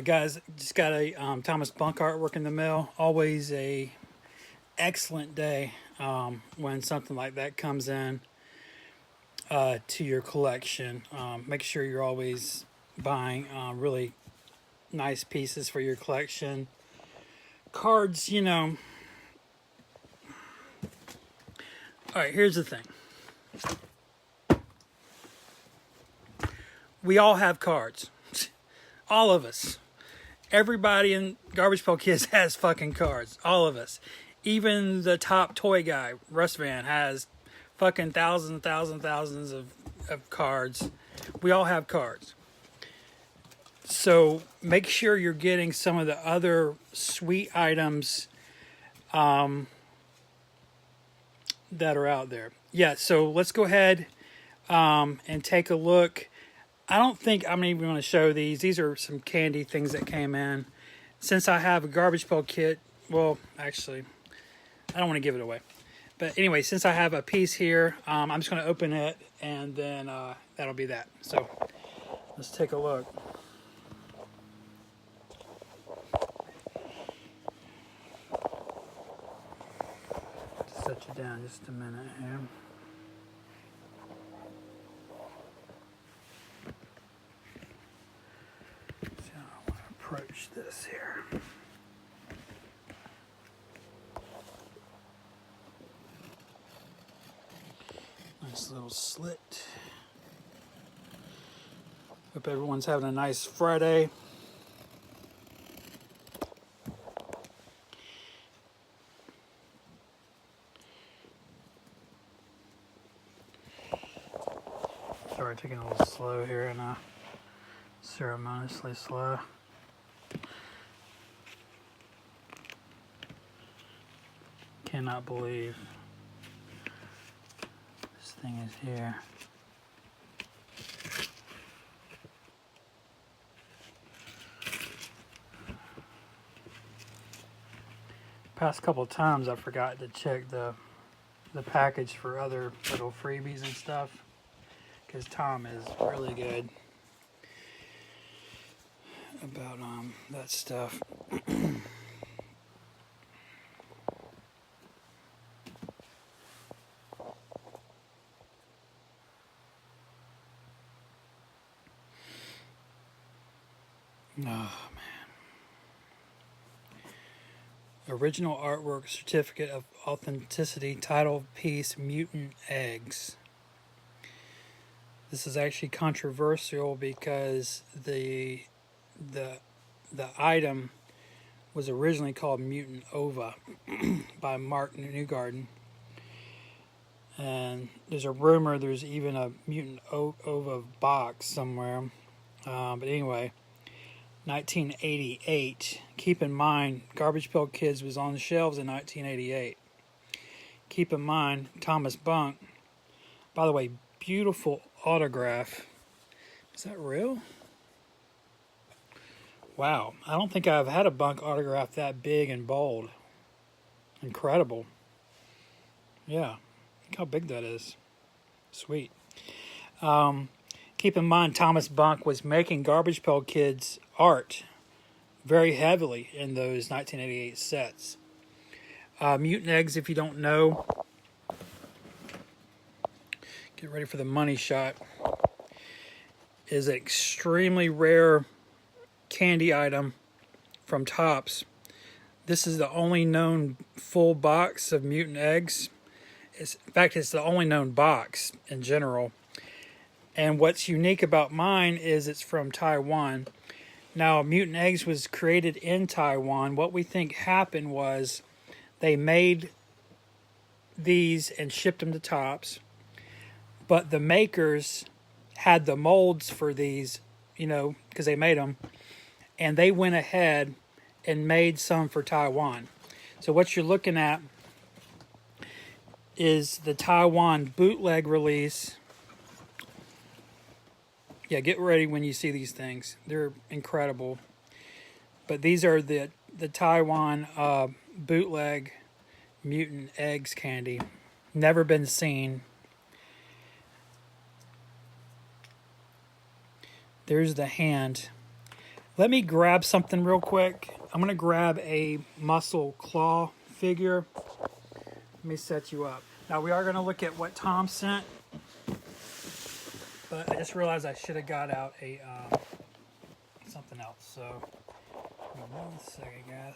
Guys, just got a Thomas Bunk artwork in the mail. Always a excellent day when something like that comes in to your collection. Make sure you're always buying really nice pieces for your collection. Cards, you know. All right, here's the thing. We all have cards. All of us. Everybody in Garbage Pail Kids has fucking cards. All of us. Even the top toy guy, Russ Van, has fucking thousands of cards. We all have cards. So make sure you're getting some of the other sweet items that are out there. Yeah, so let's go ahead and take a look. I don't think I'm even going to show these. These are some candy things that came in. Since I have a Garbage Pail Kit, well, actually, I don't want to give it away. But anyway, since I have a piece here, I'm just going to open it, and then that'll be that. So let's take a look. Set you down just a minute here. So I want to approach this here. Nice little slit. Hope everyone's having a nice Friday. Sorry, taking a little slow here and ceremoniously slow. Cannot believe this thing is here. Past couple times I forgot to check the package for other little freebies and stuff, because Tom is really good about that stuff. Oh, man. Original artwork, certificate of authenticity, title piece, mutant eggs. This is actually controversial because the item was originally called Mutant Ova by Mark Newgarden. And there's a rumor there's even a Mutant Ova box somewhere. But anyway, 1988. Keep in mind, Garbage Pail Kids was on the shelves in 1988. Keep in mind, Tomas Bunk. By the way, beautiful autograph. Is that real? Wow. I don't think I've had a Bunk autograph that big and bold. Incredible. Yeah. Look how big that is. Sweet. Keep in mind, Tomas Bunk was making Garbage Pail Kids art very heavily in those 1988 sets. Mutant Eggs, if you don't know, get ready for the money shot, is an extremely rare candy item from Topps. This is the only known full box of Mutant Eggs. In fact, it's the only known box in general. And what's unique about mine is it's from Taiwan. Now, Mutant Eggs was created in Taiwan. What we think happened was they made these and shipped them to Topps. But the makers had the molds for these, you know, because they made them. And they went ahead and made some for Taiwan. So what you're looking at is the Taiwan bootleg release. Yeah, get ready when you see these things. They're incredible. But these are the Taiwan bootleg Mutant Eggs candy. Never been seen. There's the hand. Let me grab something real quick. I'm going to grab a muscle claw figure. Let me set you up. Now we are going to look at what Tom sent, but I just realized I should have got out a something else. So, give me 1 second, guys.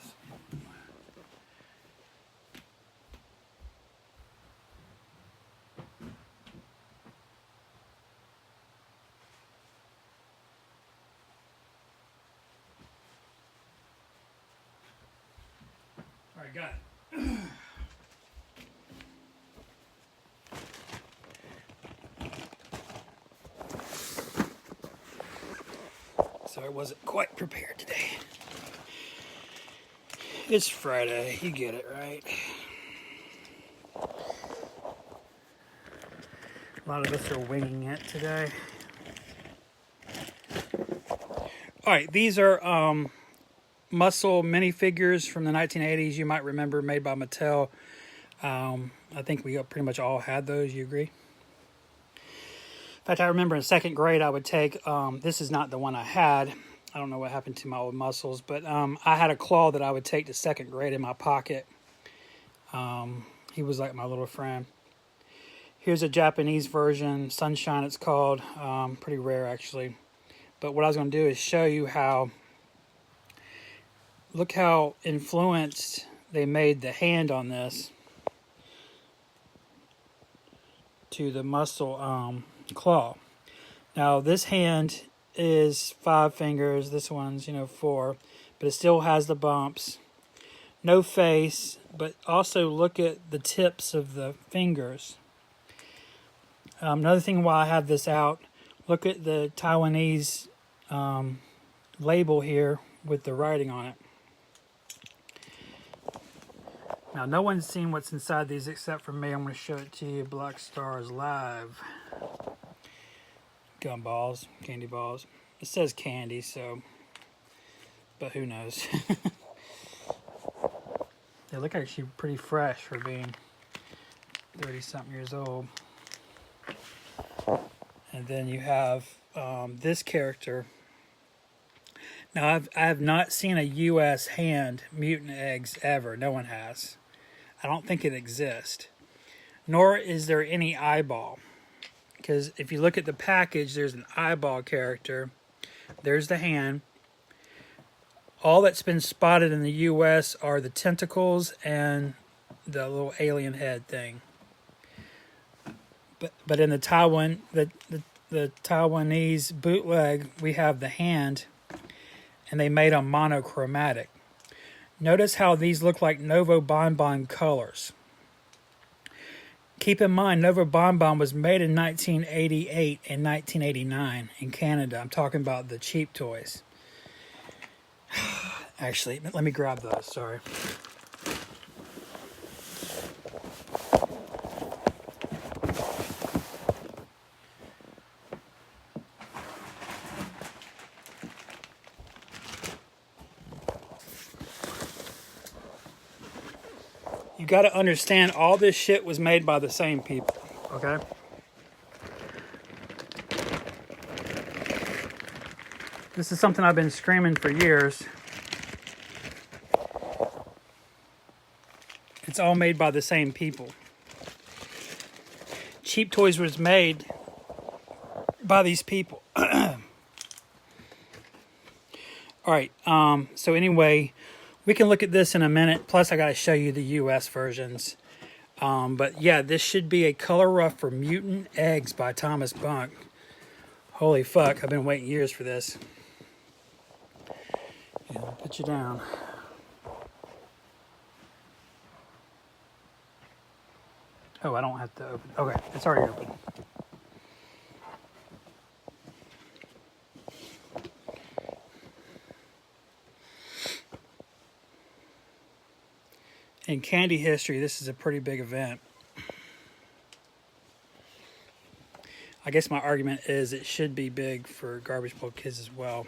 All right, got it. So I wasn't quite prepared today. It's Friday, you get it, right? A lot of us are winging it today. All right, these are muscle minifigures from the 1980s. You might remember, made by Mattel. I think we pretty much all had those. You agree? In fact, I remember in second grade, I would take, this is not the one I had. I don't know what happened to my old muscles, but I had a claw that I would take to second grade in my pocket. He was like my little friend. Here's a Japanese version, Sunshine it's called. Pretty rare, actually. But what I was going to do is show you how, look how influenced they made the hand on this to the muscle claw. Now this hand is 5 fingers, this one's 4, but it still has the bumps. No face, but also look at the tips of the fingers. Another thing while I have this out, look at the Taiwanese label here with the writing on it. Now, no one's seen what's inside these except for me. I'm going to show it to you. Black Stars Live. Gumballs, candy balls. It says candy, so, but who knows? They look actually pretty fresh for being 30-something years old. And then you have this character. Now, I have not seen a U.S. hand mutant eggs ever. No one has. I don't think it exists. Nor is there any eyeball. Because if you look at the package, there's an eyeball character. There's the hand. All that's been spotted in the U.S. are the tentacles and the little alien head thing. But in the Taiwanese bootleg, we have the hand, and they made them monochromatic. Notice how these look like Novo Bonbon colors. Keep in mind, Novo Bonbon was made in 1988 and 1989 in Canada. I'm talking about the cheap toys. Actually, let me grab those, sorry. You got to understand, all this shit was made by the same people, okay? This is something I've been screaming for years. It's all made by the same people. Cheap Toys was made by these people. All right, so anyway, we can look at this in a minute. Plus, I got to show you the U.S. versions. But yeah, this should be a color rough for Mutant Eggs by Tomas Bunk. Holy fuck, I've been waiting years for this. Yeah, I'll put you down. Oh, I don't have to open. Okay, it's already open. In candy history, this is a pretty big event. I guess my argument is it should be big for Garbage Pail Kids as well.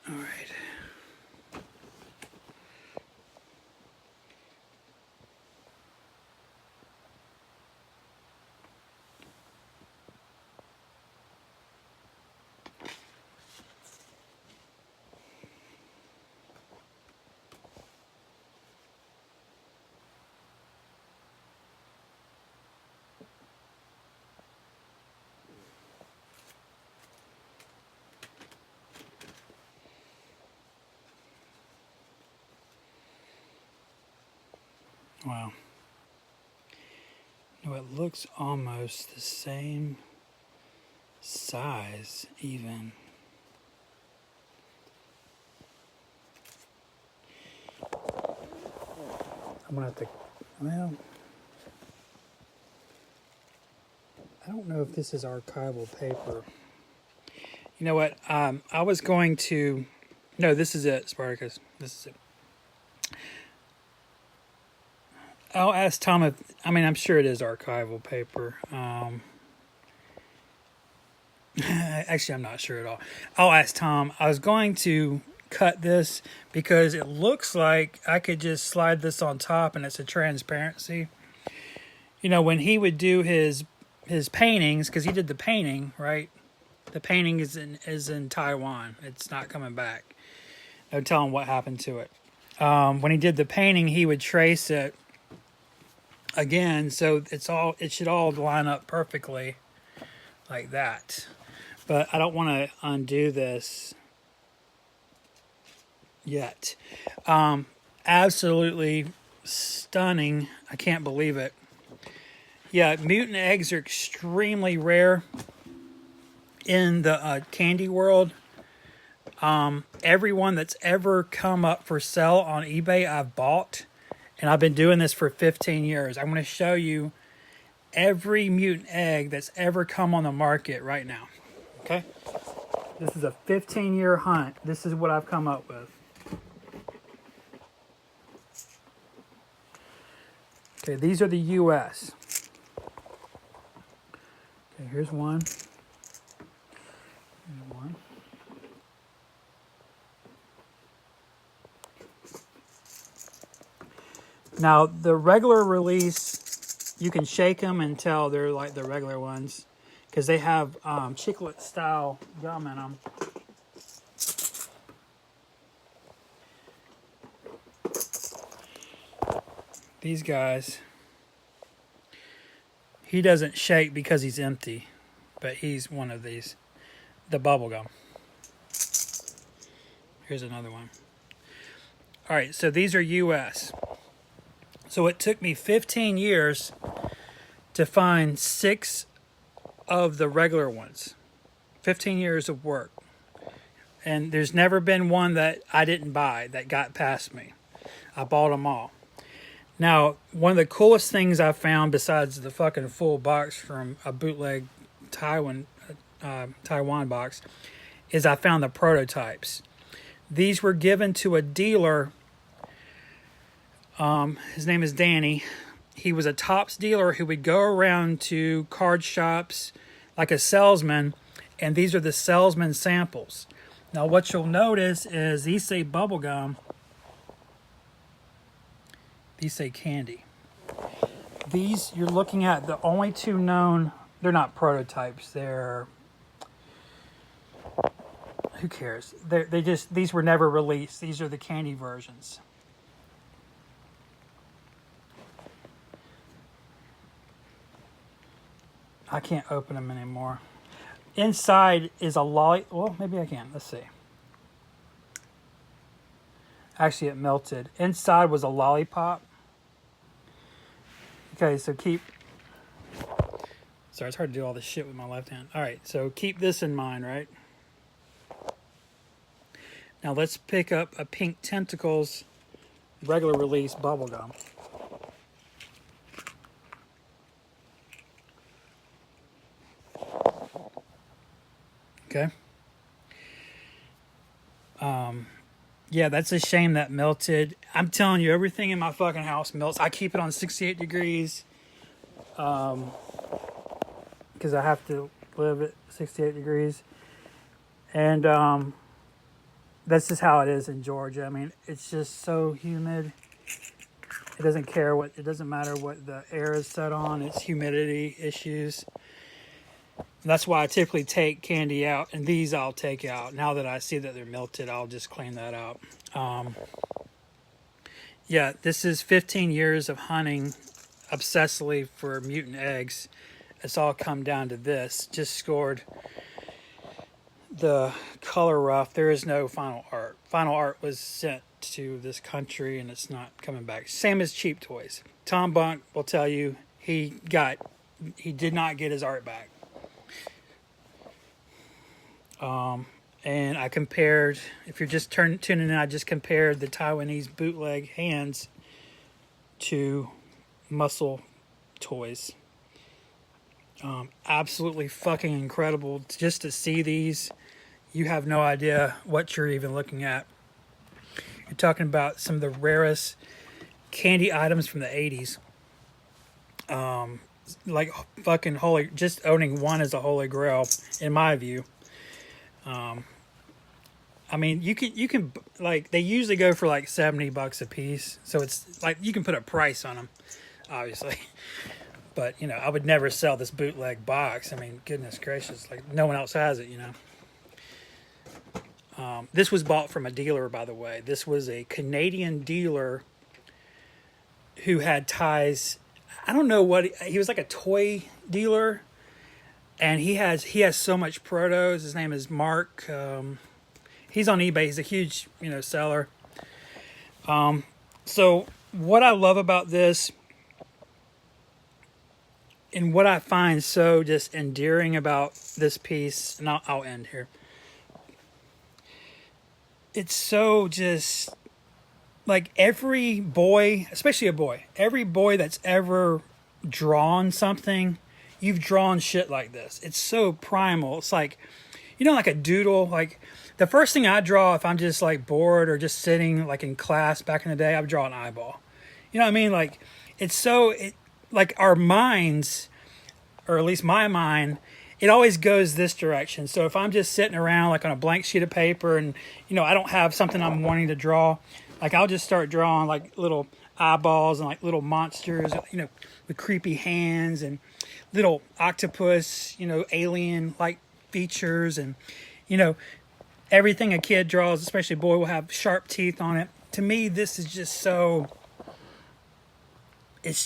All right. Wow. No, it looks almost the same size, even. I'm gonna have to, well, I don't know if this is archival paper. You know what? I was going to, no, this is it, Spartacus. This is it. I'll ask Tom if, I mean, I'm sure it is archival paper. Actually, I'm not sure at all. I'll ask Tom. I was going to cut this because it looks like I could just slide this on top and it's a transparency. You know, when he would do his paintings, because he did the painting, right? The painting is in Taiwan. It's not coming back. No telling what happened to it. When he did the painting, he would trace it again, so it should all line up perfectly like that. But I don't want to undo this yet. Absolutely stunning. I can't believe it. Yeah, mutant eggs are extremely rare in the candy world. Everyone that's ever come up for sale on eBay, I've bought. And I've been doing this for 15 years. I'm going to show you every mutant egg that's ever come on the market right now. Okay? This is a 15-year hunt. This is what I've come up with. Okay, these are the U.S. Okay, here's one. Here's one. Now, the regular release, you can shake them and tell they're like the regular ones because they have chiclet-style gum in them. These guys, he doesn't shake because he's empty, but he's one of these. The bubble gum. Here's another one. All right, so these are U.S. So it took me 15 years to find 6 of the regular ones. 15 years of work. And there's never been one that I didn't buy that got past me. I bought them all. Now, one of the coolest things I found besides the fucking full box from a bootleg Taiwan box is I found the prototypes. These were given to a dealer. His name is Danny. He was a Topps dealer who would go around to card shops like a salesman, and these are the salesman samples. Now, what you'll notice is these say bubblegum. These say candy. These, you're looking at the only 2 known, they're not prototypes, they're, who cares? These were never released. These are the candy versions. I can't open them anymore. Inside is a lolly. Well, maybe I can. Let's see. Actually, it melted. Inside was a lollipop. Okay, so keep... Sorry, it's hard to do all this shit with my left hand. All right, so keep this in mind, right? Now let's pick up a Pink Tentacles regular release bubblegum. Okay. Yeah, that's a shame that melted. I'm telling you, everything in my fucking house melts. I keep it on 68 degrees because I have to live at 68 degrees. And that's just how it is in Georgia. I mean, it's just so humid. It doesn't matter what the air is set on. It's humidity issues. That's why I typically take candy out, and these I'll take out. Now that I see that they're melted, I'll just clean that out. Yeah, this is 15 years of hunting obsessively for mutant eggs. It's all come down to this. Just scored the color rough. There is no final art. Final art was sent to this country and it's not coming back. Same as cheap toys. Tom Bunk will tell you he did not get his art back. And I compared, if you're just tuning in, I just compared the Taiwanese bootleg hands to muscle toys. Absolutely fucking incredible. Just to see these, you have no idea what you're even looking at. You're talking about some of the rarest candy items from the 80s. Like fucking holy, just owning one is a holy grail, in my view. I mean, you can like, they usually go for like $70 a piece. So it's like, you can put a price on them, obviously. But, you know, I would never sell this bootleg box. I mean, goodness gracious, like no one else has it, you know. This was bought from a dealer, by the way. This was a Canadian dealer who had ties. I don't know what, he was like a toy dealer. And he has so much protos. His name is Mark. He's on eBay. He's a huge, you know, seller. So what I love about this, and what I find so just endearing about this piece, and I'll end here. It's so just like every boy, especially a boy, every boy that's ever drawn something, you've drawn shit like this. It's so primal. It's like, you know, like a doodle. Like the first thing I draw if I'm just like bored or just sitting like in class back in the day, I would draw an eyeball. You know what I mean? Like it's so, like our minds, or at least my mind, it always goes this direction. So if I'm just sitting around like on a blank sheet of paper and, you know, I don't have something I'm wanting to draw, like I'll just start drawing like little eyeballs and like little monsters, you know, with creepy hands and little octopus, you know, alien-like features, and, you know, everything a kid draws, especially a boy, will have sharp teeth on it. To me, this is just so, it's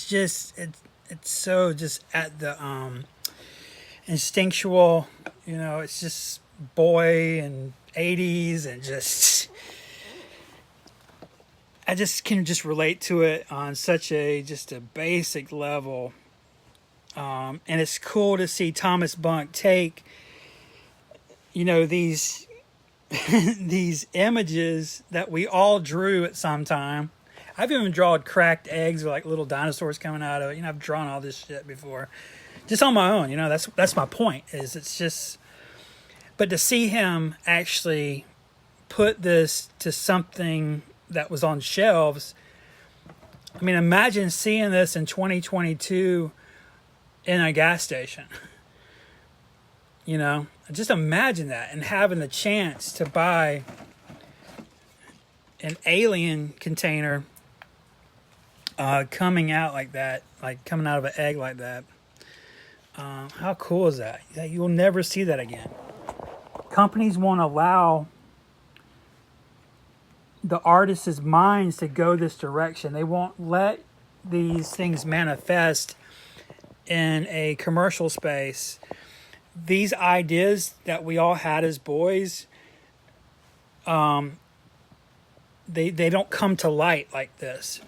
so just at the instinctual, you know, it's just boy and 80s, and just, I just can just relate to it on such a, just a basic level. And it's cool to see Tomas Bunk take, you know, these these images that we all drew at some time. I've even drawn cracked eggs with like little dinosaurs coming out of it. You know, I've drawn all this shit before, just on my own. You know, that's my point. Is it's just, but to see him actually put this to something that was on shelves. I mean, imagine seeing this in 2022 in a gas station. You know, just imagine that, and having the chance to buy an alien container coming out like that, like coming out of an egg like that. How cool is that? You'll never see that again. Companies won't allow the artists' minds to go this direction. They won't let these things manifest in a commercial space. These ideas that we all had as boys, they don't come to light like this.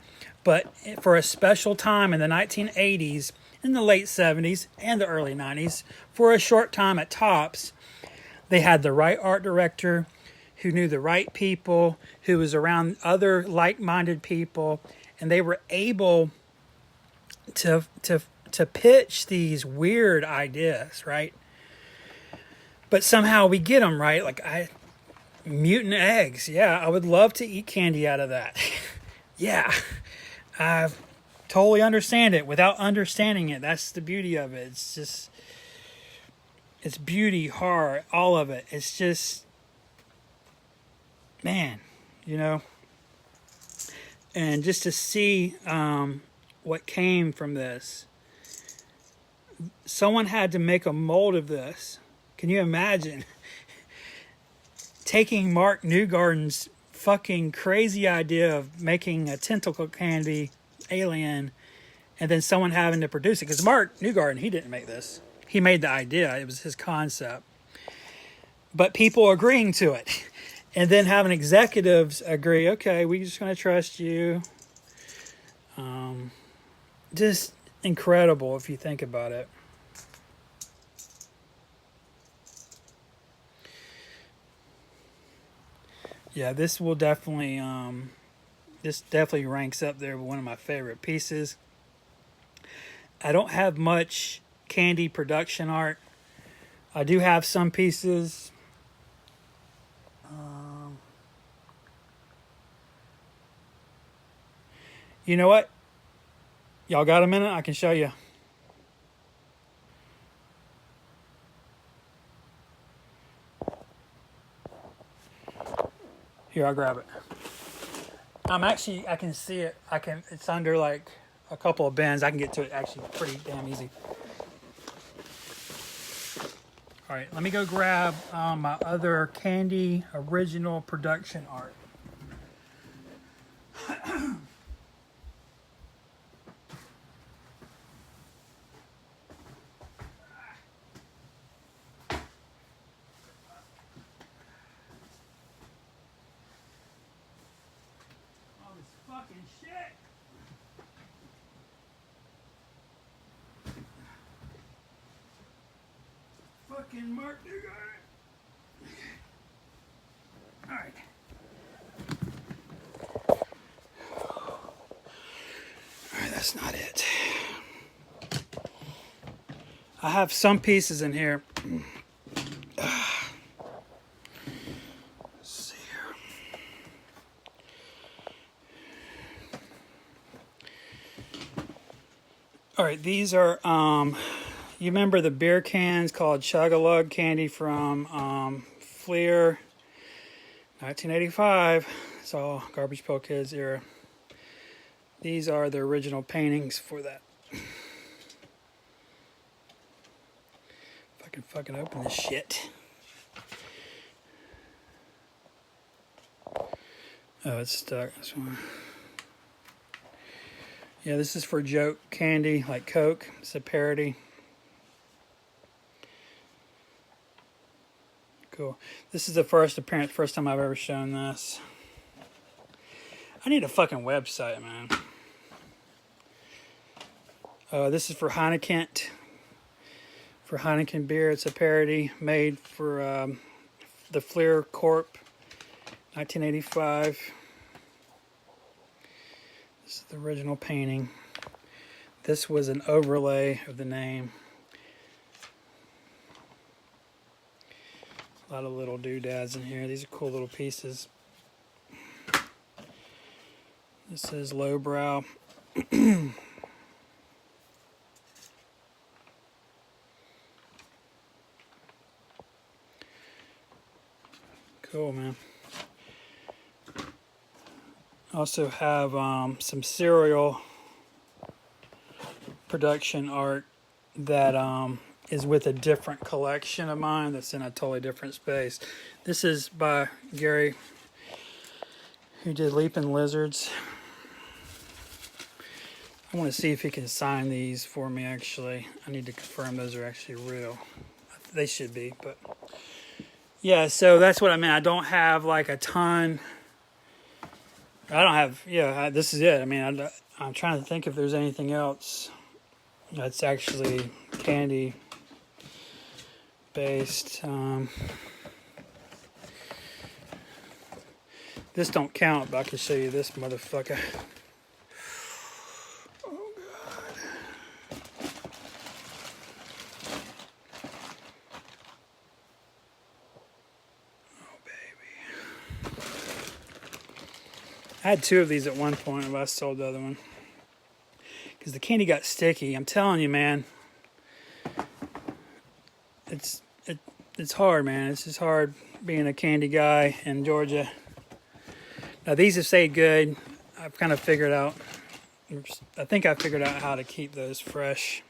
But for a special time in the 1980s, in the late 70s, and the early 90s, for a short time at Tops, they had the right art director who knew the right people, who was around other like-minded people, and they were able to pitch these weird ideas, right? But somehow we get them right. Like mutant eggs. Yeah, I would love to eat candy out of that. Yeah, I totally understand it without understanding it. That's the beauty of it. It's just, it's beauty, horror, all of it. It's just, man, you know. And just to see what came from this. Someone had to make a mold of this. Can you imagine taking Mark Newgarden's fucking crazy idea of making a tentacle candy alien, and then someone having to produce it? Because Mark Newgarden, he didn't make this. He made the idea. It was his concept. But people agreeing to it. And then having executives agree, okay, we're just going to trust you. Just incredible if you think about it. Yeah, this will definitely, this definitely ranks up there with one of my favorite pieces. I don't have much candy production art. I do have some pieces. You know what? Y'all got a minute? I can show you. Here, I'll grab it. I can see it. It's under like a couple of bins. I can get to it actually pretty damn easy. All right, let me go grab my other candy original production art. All this fucking shit. Fucking Mark, you got it. All right. All right, that's not it. I have some pieces in here. Let's see here. All right, these are you remember the beer cans called Chug-a-Lug candy from Fleer, 1985. It's all Garbage Pail Kids era. These are the original paintings for that. If I can fucking open this shit. Oh, it's stuck. This one. Yeah, this is for joke candy, like Coke. It's a parody. Cool. This is the first appearance, first time I've ever shown this. I need a fucking website, man. This is for Heineken. For Heineken beer, it's a parody made for the Fleer Corp, 1985. This is the original painting. This was an overlay of the name. A lot of little doodads in here. These are cool little pieces. This is lowbrow. Cool, man. Also have some serial production art that is with a different collection of mine that's in a totally different space. This is by Gary, who did Leaping Lizards. I want to see if he can sign these for me, actually. I need to confirm those are actually real. They should be, but... yeah, so that's what I mean. I don't have like a ton. I don't have, yeah, this is it. I mean, I'm trying to think if there's anything else that's actually candy based. This don't count, but I can show you this motherfucker. Oh, God. Oh, baby. I had two of these at one point, but I sold the other one. Because the candy got sticky. I'm telling you, man. It's hard, man. It's just hard being a candy guy in Georgia. Now these have stayed good. I've kind of figured out. I think I figured out how to keep those fresh.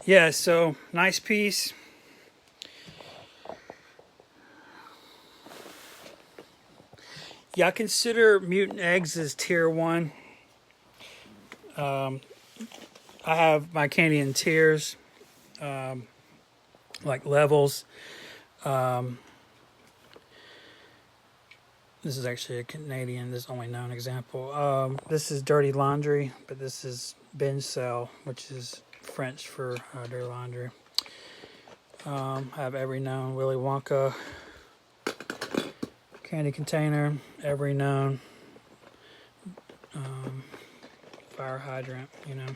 Yeah. So nice piece. Yeah, I consider Mutant Eggs as tier 1. I have my candy in tiers. Like levels. This is actually a Canadian, this only known example. This is Dirty Laundry, but this is Binge Cell, which is French for dirty laundry. I have every known Willy Wonka candy container, every known fire hydrant, you know.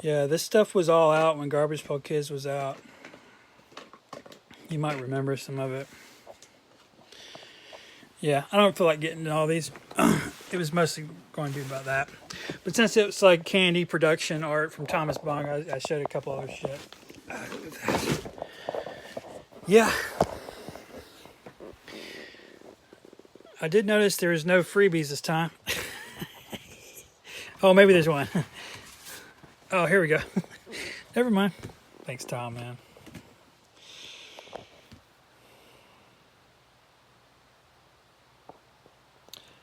Yeah, this stuff was all out when Garbage Pail Kids was out. You might remember some of it. Yeah, I don't feel like getting into all these. It was mostly going to be about that. But since it's like candy production art from Tomas Bunk, I showed a couple other shit. Yeah. I did notice there is no freebies this time. Oh, maybe there's one. Oh, here we go. Never mind. Thanks, Tom, man.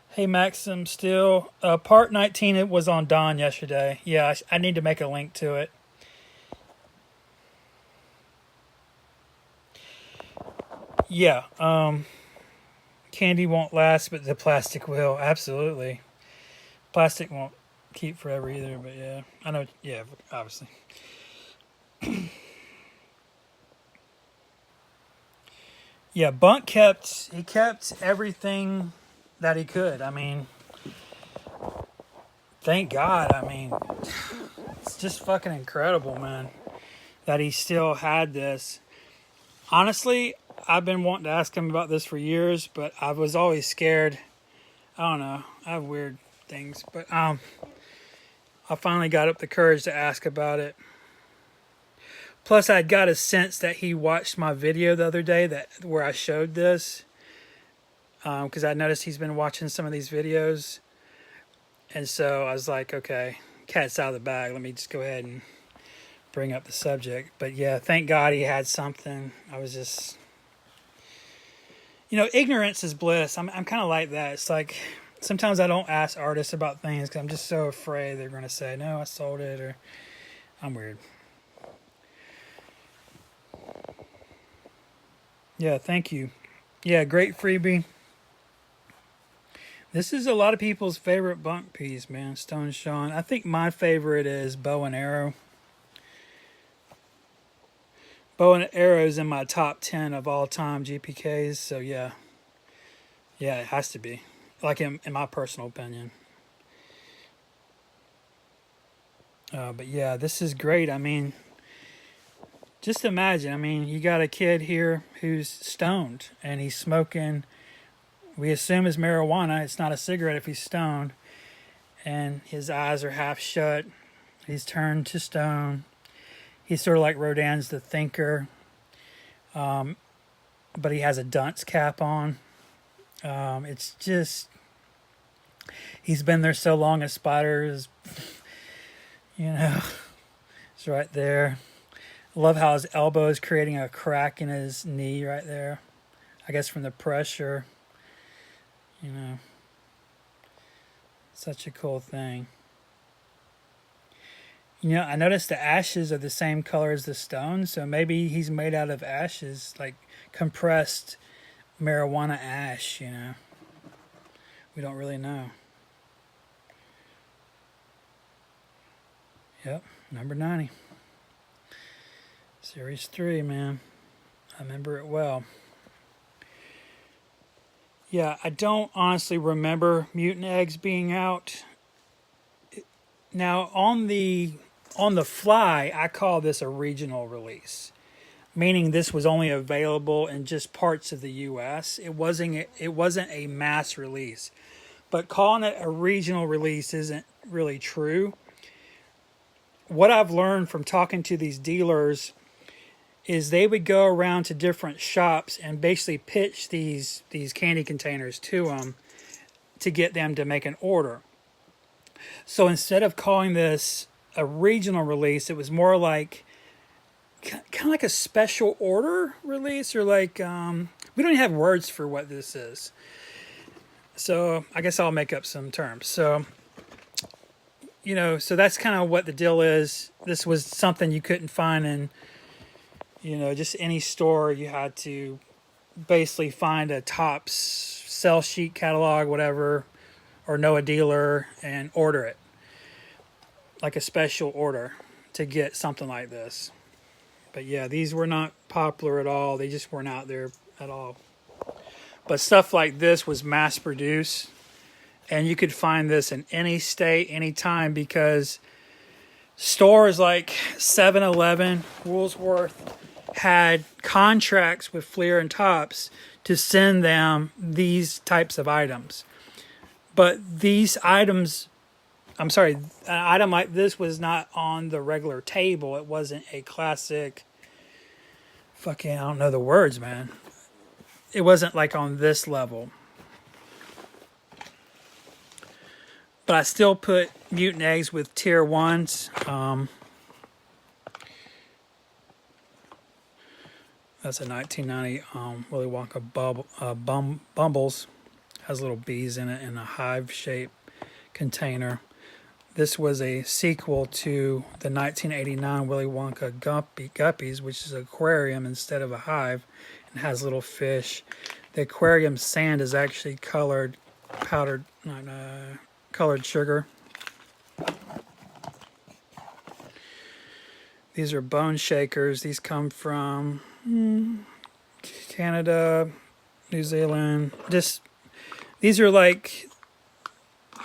Hey, Maxim, still. Part 19, it was on Dawn yesterday. Yeah, I need to make a link to it. Yeah, candy won't last, but the plastic will. Absolutely. Plastic won't keep forever either, but yeah. I know, yeah, obviously. Yeah, Bunk kept everything that he could. I mean, thank God. I mean, it's just fucking incredible, man, that he still had this. Honestly, I've been wanting to ask him about this for years, but I was always scared. I don't know. I have weird things, but I finally got up the courage to ask about it. Plus, I got a sense that he watched my video the other day where I showed this, because I noticed he's been watching some of these videos, and so I was like, okay, cat's out of the bag. Let me just go ahead and bring up the subject. But yeah, thank God he had something. I was just, ignorance is bliss. I'm kind of like that. It's like sometimes I don't ask artists about things because I'm just so afraid they're going to say, no, I sold it, or I'm weird. Yeah, thank you. Yeah, great freebie. This is a lot of people's favorite Bunk piece, man. Stone Sean. I think my favorite is Bow and Arrow. Bow and Arrow is in my top 10 of all time GPKs, so yeah. Yeah, it has to be. Like in my personal opinion. But yeah, this is great. I mean, just imagine. I mean, you got a kid here who's stoned and he's smoking. We assume it's marijuana. It's not a cigarette if he's stoned. And his eyes are half shut. He's turned to stone. He's sort of like Rodin's The Thinker. But he has a dunce cap on. It's just, he's been there so long, a spider is, it's right there. I love how his elbow is creating a crack in his knee right there. I guess from the pressure. Such a cool thing. I noticed the ashes are the same color as the stone, so maybe he's made out of ashes, like compressed marijuana ash, We don't really know. Yep, number 90. Series 3, man. I remember it well. Yeah, I don't honestly remember Mutant Eggs being out. Now, on the fly, I call this a regional release, meaning this was only available in just parts of the U.S. It wasn't a mass release. But calling it a regional release isn't really true. What I've learned from talking to these dealers is they would go around to different shops and basically pitch these candy containers to them to get them to make an order. So instead of calling this a regional release, it was more like kind of like a special order release, or like we don't even have words for what this is. So I guess I'll make up some terms. So so that's kind of what the deal is. This was something you couldn't find in just any store. You had to basically find a Topps sell sheet catalog, whatever, or know a dealer and order it. Like a special order to get something like this. But yeah, these were not popular at all. They just weren't out there at all. But stuff like this was mass produced. And you could find this in any state, anytime, because stores like 7-Eleven, Woolworth had contracts with Fleer and Topps to send them these types of items. But these items, I'm sorry, an item like this was not on the regular table. It wasn't a classic, fucking, I don't know the words, man. It wasn't like on this level. But I still put mutant eggs with tier 1s. That's a 1990 Willy Wonka Bumbles. Has little bees in it in a hive-shaped container. This was a sequel to the 1989 Willy Wonka Guppies, which is an aquarium instead of a hive, and has little fish. The aquarium sand is actually colored sugar. These are bone shakers. These come from Canada, New Zealand. These are like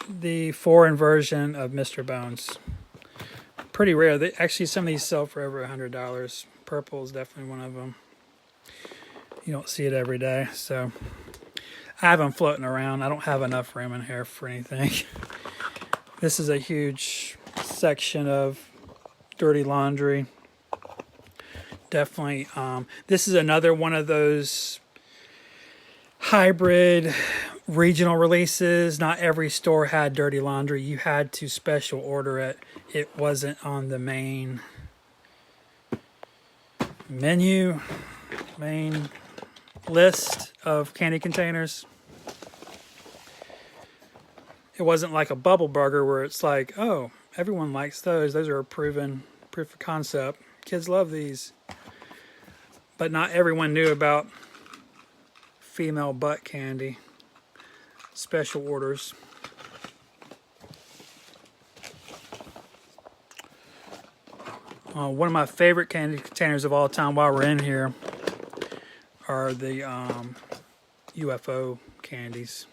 the foreign version of Mr. Bones. Pretty rare. Actually, some of these sell for over $100. Purple is definitely one of them. You don't see it every day, so I have them floating around. I don't have enough room in here for anything. This is a huge section of dirty laundry. Definitely. This is another one of those hybrid regional releases. Not every store had dirty laundry. You had to special order it. It wasn't on the main list of candy containers. It wasn't like a bubble burger where it's like, oh, everyone likes those. Those are a proof of concept. Kids love these. But not everyone knew about female butt candy. Special orders. One of my favorite candy containers of all time while we're in here are the UFO candies.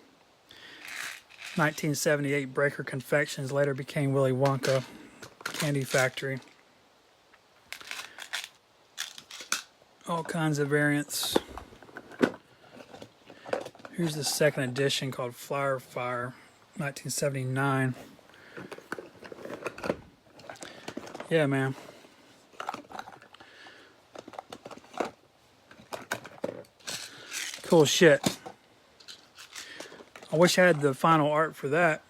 1978 Breaker Confections later became Willy Wonka Candy Factory. All kinds of variants. Here's the second edition called Flower Fire, 1979. Yeah, man. Cool shit. I wish I had the final art for that.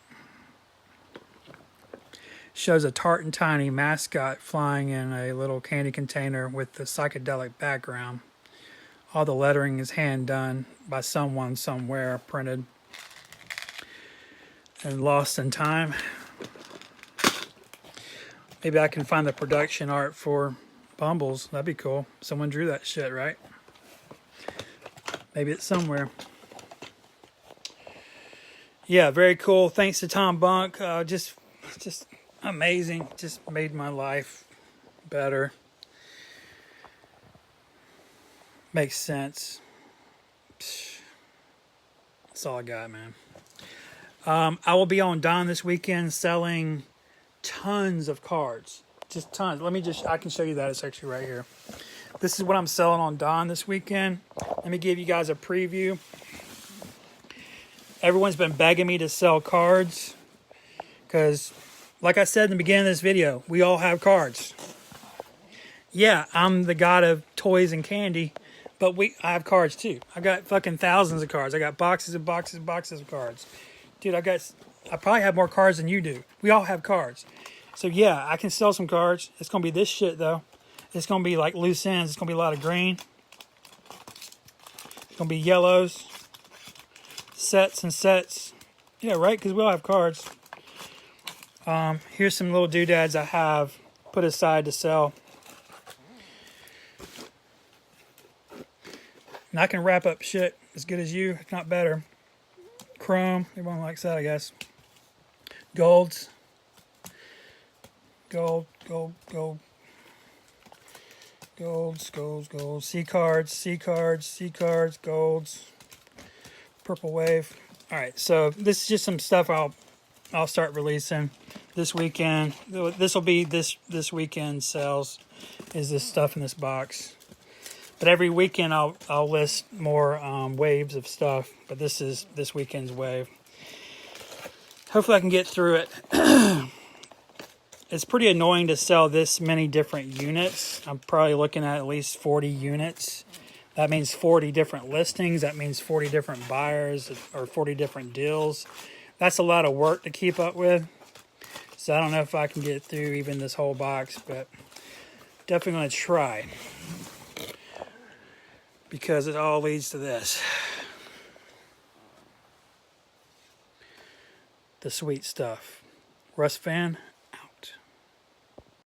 Shows a Tart and Tiny mascot flying in a little candy container with the psychedelic background. All the lettering is hand done by someone somewhere, printed and lost in time. Maybe I can find the production art for Bumbles. That'd be cool. Someone drew that shit, right? Maybe it's somewhere. Yeah, very cool. Thanks to Tom Bunk. Just amazing. Just made my life better. Makes sense. That's all I got, man. I will be on Don this weekend selling tons of cards. Just tons. I can show you that. It's actually right here. This is what I'm selling on Don this weekend. Let me give you guys a preview. Everyone's been begging me to sell cards because, like I said in the beginning of this video, we all have cards. Yeah, I'm the god of toys and candy, but I have cards too. I got fucking thousands of cards. I got boxes and boxes and boxes of cards. Dude, I probably have more cards than you do. We all have cards. So yeah, I can sell some cards. It's going to be this shit though. It's going to be like loose ends. It's going to be a lot of green. It's going to be yellows. Sets and sets. Yeah, right? Because we all have cards. Here's some little doodads I have put aside to sell. And I can wrap up shit as good as you, if not better. Chrome, everyone likes that, I guess. Golds. Gold. Golds. C cards, golds. Purple wave. Alright, so this is just some stuff I'll start releasing this weekend. This will be this weekend sales, is this stuff in this box. But every weekend I'll list more waves of stuff. But this is this weekend's wave. Hopefully I can get through it. It's pretty annoying to sell this many different units. I'm probably looking at least 40 units. That means 40 different listings. That means 40 different buyers or 40 different deals. That's a lot of work to keep up with. So I don't know if I can get through even this whole box, but definitely going to try. Because it all leads to this. The sweet stuff. Russ fan